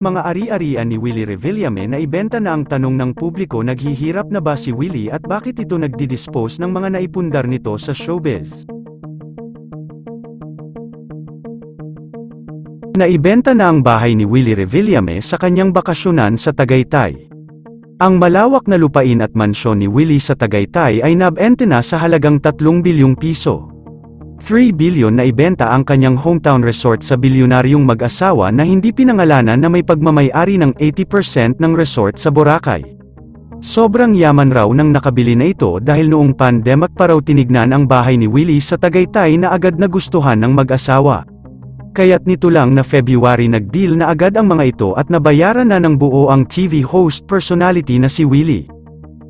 Mga ari-arian ni Willie Revillame na ibenta na. Ang tanong ng publiko, naghihirap na ba si Willie at bakit ito nagdidispose ng mga naipundar nito sa showbiz? Naibenta na ang bahay ni Willie Revillame sa kanyang bakasyonan sa Tagaytay. Ang malawak na lupain at mansyon ni Willie sa Tagaytay ay nabenta na sa halagang 3 bilyong piso. 3 bilyon na ibenta ang kanyang hometown resort sa bilyonaryong mag-asawa na hindi pinangalanan na may pagmamay-ari ng 80% ng resort sa Boracay. Sobrang yaman raw ng nakabili na ito dahil noong pandemic pa raw tinignan ang bahay ni Willie sa Tagaytay na agad nagustuhan ng mag-asawa. Kaya't nito lang na February nag-deal na agad ang mga ito at nabayaran na ng buo ang TV host personality na si Willie.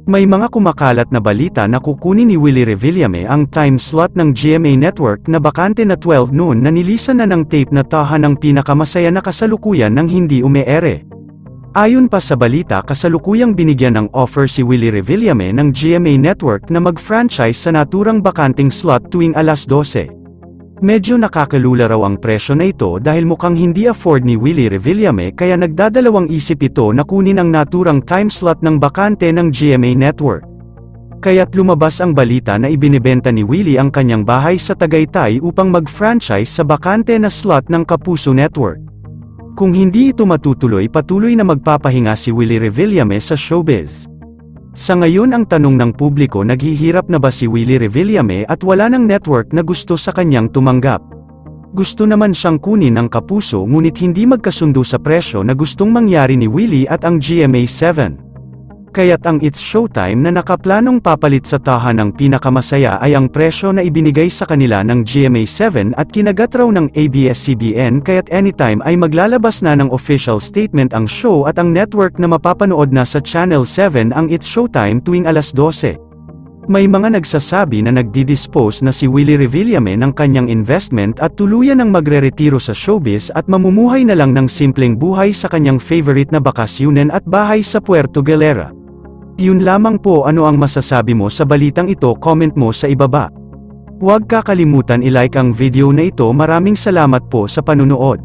May mga kumakalat na balita na kukunin ni Willie Revillame ang time slot ng GMA Network na bakante na 12 noon na nilisan na ng tape na tahan ng pinakamasaya na kasalukuyan ng hindi ume-ere. Ayon pa sa balita, kasalukuyang binigyan ng offer si Willie Revillame ng GMA Network na mag-franchise sa naturang bakanting slot tuwing alas 12. Medyo nakakalula raw ang presyo na ito dahil mukhang hindi afford ni Willie Revillame kaya nagdadalawang isip ito na kunin ang naturang time slot ng bakante ng GMA Network. Kaya't lumabas ang balita na ibinibenta ni Willie ang kanyang bahay sa Tagaytay upang mag-franchise sa bakante na slot ng Kapuso Network. Kung hindi ito matutuloy, patuloy na magpapahinga si Willie Revillame sa showbiz. Sa ngayon ang tanong ng publiko, naghihirap na ba si Willie Revillame at wala ng network na gusto sa kanyang tumanggap? Gusto naman siyang kunin ang Kapuso ngunit hindi magkasundo sa presyo na gustong mangyari ni Willie at ang GMA7. Kaya't ang It's Showtime na nakaplanong papalit sa tahan ng pinakamasaya ay ang presyo na ibinigay sa kanila ng GMA7 at kinagat raw ng ABS-CBN, kaya't anytime ay maglalabas na ng official statement ang show at ang network na mapapanood na sa Channel 7 ang It's Showtime tuwing alas 12. May mga nagsasabi na nagdidispose na si Willie Revillame ng kanyang investment at tuluyan ng magreretiro sa showbiz at mamumuhay na lang ng simpleng buhay sa kanyang favorite na bakasyunen at bahay sa Puerto Galera. Yun lamang po. Ano ang masasabi mo sa balitang ito? Comment mo sa ibaba. Huwag kakalimutan i-like ang video na ito. Maraming salamat po sa panunood.